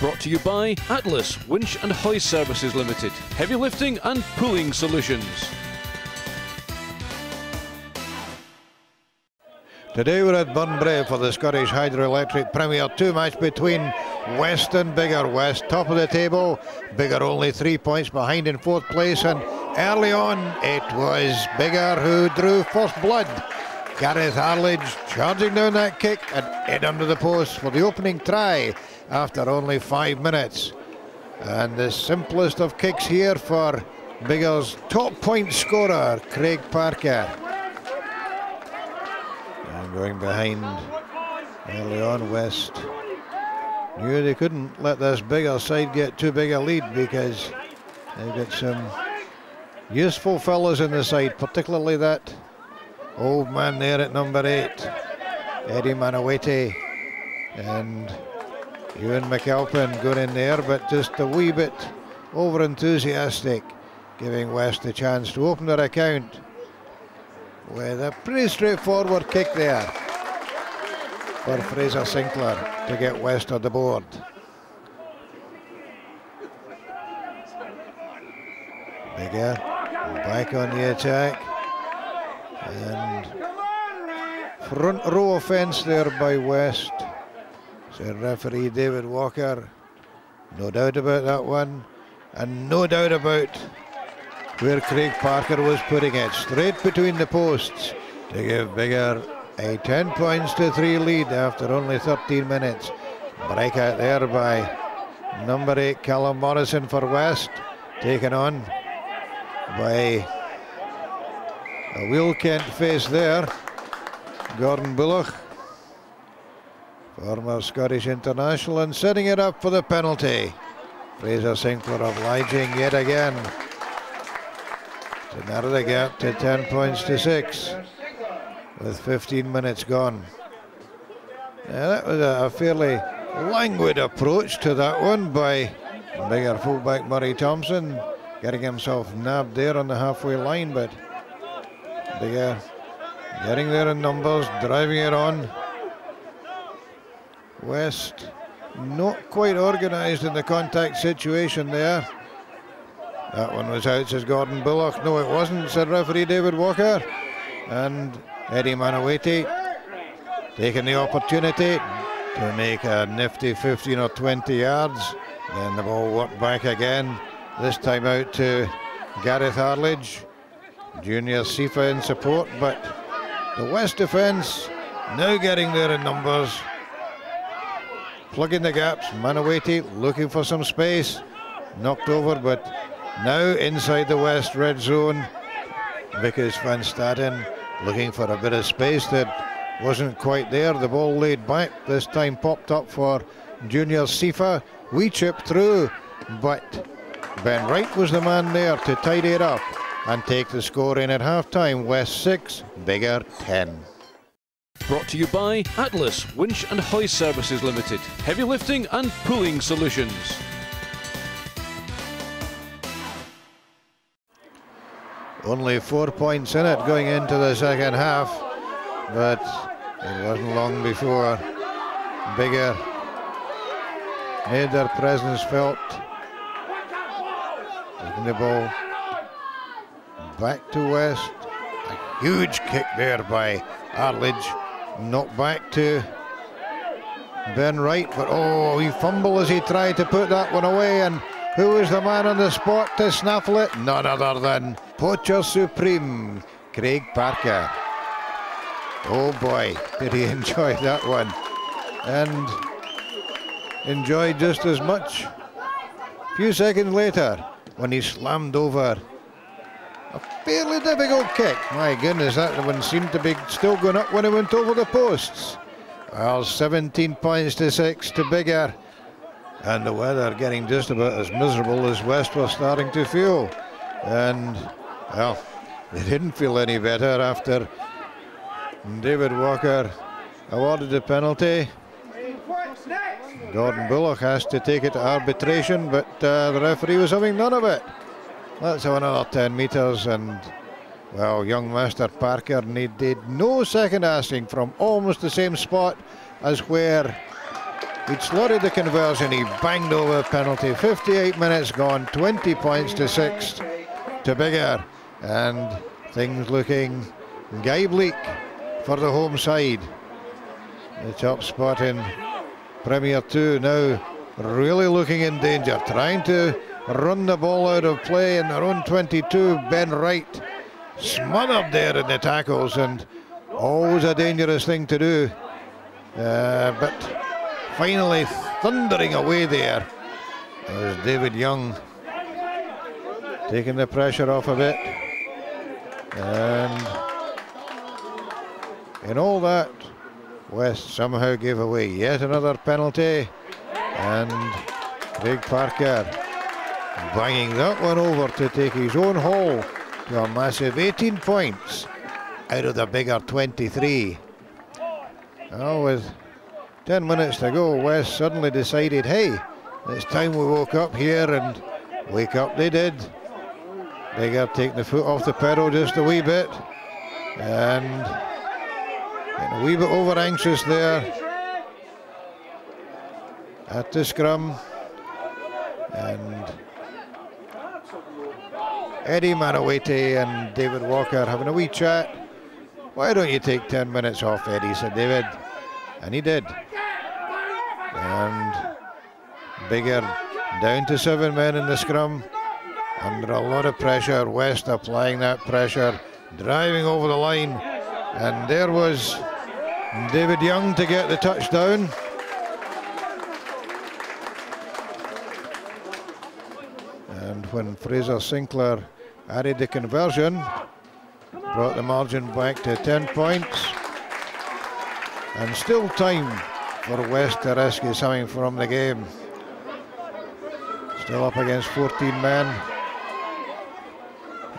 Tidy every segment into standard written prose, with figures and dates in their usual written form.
Brought to you by Atlas Winch and Hoist Services Limited. Heavy lifting and pulling solutions. Today we're at Burnbrae for the Scottish Hydroelectric Premier 2 match between West and Biggar. West top of the table, Biggar only 3 points behind in 4th place, and early on it was Biggar who drew first blood. Gareth Arledge charging down that kick and in under the post for the opening try after only 5 minutes. And the simplest of kicks here for Biggar's top point scorer, Craig Parker. And going behind early on, West knew they couldn't let this Biggar side get too big a lead because they've got some useful fellas in the side, particularly that old man there at number 8, Eddie Manawete, and Ewan McAlpin going in there, but just a wee bit over enthusiastic, giving West a chance to open their account with a pretty straightforward kick there for Fraser Sinclair to get West on the board. Biggar back on the attack, and front row offence there by West, said referee David Walker. No doubt about that one, and no doubt about where Craig Parker was putting it, straight between the posts to give Biggar a 10 points to 3 lead after only 13 minutes. Breakout there by number 8 Callum Morrison for West, taken on by a wheel-kent face there, Gordon Bullock, former Scottish international, and setting it up for the penalty. Fraser Sinclair obliging yet again to narrow the gap to 10 points to 6 with 15 minutes gone. Now that was a fairly languid approach to that one by Biggar fullback Murray Thompson, getting himself nabbed there on the halfway line, but Biggar getting there in numbers, driving it on. West not quite organised in the contact situation there. That one was out, says Gordon Bullock. No, it wasn't, said referee David Walker. And Eddie Manawete taking the opportunity to make a nifty 15 or 20 yards. Then the ball worked back again, this time out to Gareth Arledge. Junior Sifa in support, but the West defence now getting there in numbers, plugging the gaps. Manawete looking for some space, knocked over, but now inside the West red zone. Vickers van Staden looking for a bit of space that wasn't quite there. The ball laid back, this time popped up for Junior Sifa. We chipped through, but Ben Wright was the man there to tidy it up and take the score in at half-time. West 6, Biggar 10. Brought to you by Atlas Winch and Hoist Services Limited. Heavy lifting and pulling solutions. Only 4 points in it going into the second half, but it wasn't long before Biggar made their presence felt. Taking the ball back to West. A huge kick there by Arledge. Knocked back to Ben Wright, but oh, he fumbled as he tried to put that one away. And who was the man on the spot to snaffle it? None other than Poacher Supreme, Craig Parker. Oh boy, did he enjoy that one. And enjoyed just as much a few seconds later when he slammed over a fairly difficult kick. My goodness, that one seemed to be still going up when it went over the posts. Well, 17 points to 6 to Biggar. And the weather getting just about as miserable as West was starting to feel. And, well, they didn't feel any better after David Walker awarded the penalty. Gordon Bullock has to take it to arbitration, but the referee was having none of it. Let's have another 10 metres, and, well, young Master Parker needed no second asking from almost the same spot as where He'd slotted the conversion, he banged over the penalty. 58 minutes gone, 20 points to 6 to Biggar, and things looking guy bleak for the home side. The top spot in Premier 2 now really looking in danger, trying to run the ball out of play in their own 22. Ben Wright smothered there in the tackles, and always a dangerous thing to do, but finally thundering away there was David Young, taking the pressure off a bit. And in all that, West somehow gave away yet another penalty, and Craig Parker banging that one over to take his own haul to a massive 18 points out of the Biggar 23. Well, with 10 minutes to go, West suddenly decided, hey, it's time we woke up here, and wake up they did. Biggar taking the foot off the pedal just a wee bit, and getting a wee bit over anxious there at the scrum. And Eddie Manawete and David Walker having a wee chat. Why don't you take 10 minutes off, Eddie, said David. And he did. And Biggar down to 7 men in the scrum, under a lot of pressure. West applying that pressure, driving over the line, and there was David Young to get the touchdown. And when Fraser Sinclair added the conversion, brought the margin back to 10 points. And still time for West to rescue something from the game. Still up against 14 men.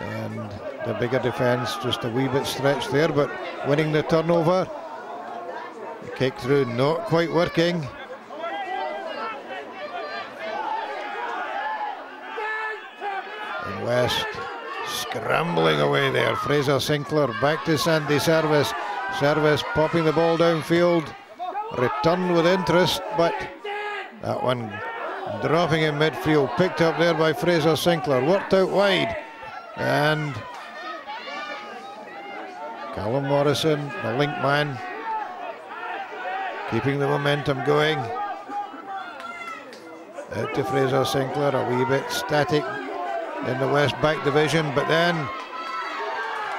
And the Biggar defence just a wee bit stretched there, but winning the turnover. The kick through not quite working. And West scrambling away there. Fraser Sinclair back to Sandy Service. Service popping the ball downfield. Returned with interest, but that one dropping in midfield. Picked up there by Fraser Sinclair. Worked out wide. And Callum Morrison, the link man, keeping the momentum going. Out to Fraser Sinclair, a wee bit static in the West back division, but then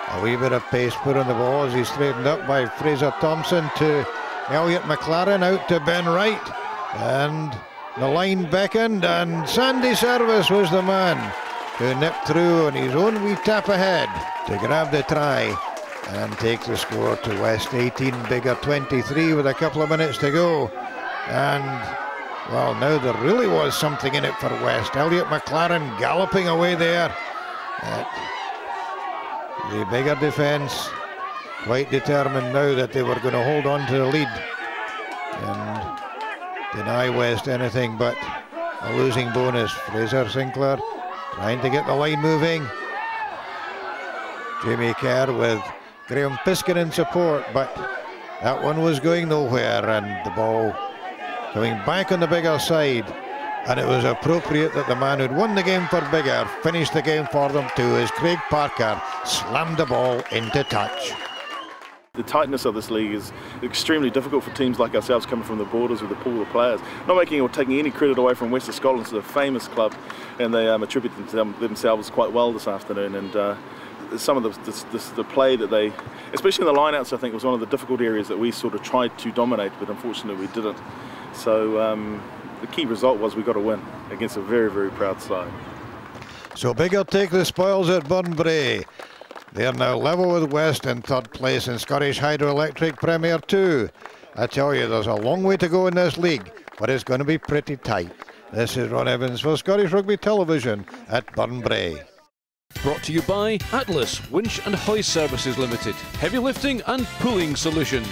a wee bit of pace put on the ball as he's straightened up by Fraser Thompson to Elliot McLaren, out to Ben Wright, and the line beckoned, and Sandy Service was the man who nipped through on his own wee tap ahead to grab the try and take the score to West 18, Biggar 23 with a couple of minutes to go. And well, now there really was something in it for West. Elliot McLaren galloping away there. The Biggar defence quite determined now that they were going to hold on to the lead and deny West anything but a losing bonus. Fraser Sinclair trying to get the line moving. Jamie Kerr with Graham Piskin in support, but that one was going nowhere, and the ball coming back on the Biggar side. And it was appropriate that the man who'd won the game for Biggar finished the game for them too, as Craig Parker slammed the ball into touch. The tightness of this league is extremely difficult for teams like ourselves coming from the borders with a pool of players. Not making or taking any credit away from West of Scotland, it's a famous club, and they attribute themselves quite well this afternoon. And some of the play that they, especially in the lineouts, I think was one of the difficult areas that we sort of tried to dominate, but unfortunately we didn't. So the key result was we got a win against a very, very proud side. So Biggar take the spoils at Burnbrae. They are now level with West in third place in Scottish Hydroelectric Premier 2. I tell you, there's a long way to go in this league, but it's going to be pretty tight. This is Ron Evans for Scottish Rugby Television at Burnbrae. Brought to you by Atlas Winch and Hoist Services Limited. Heavy lifting and pulling solutions.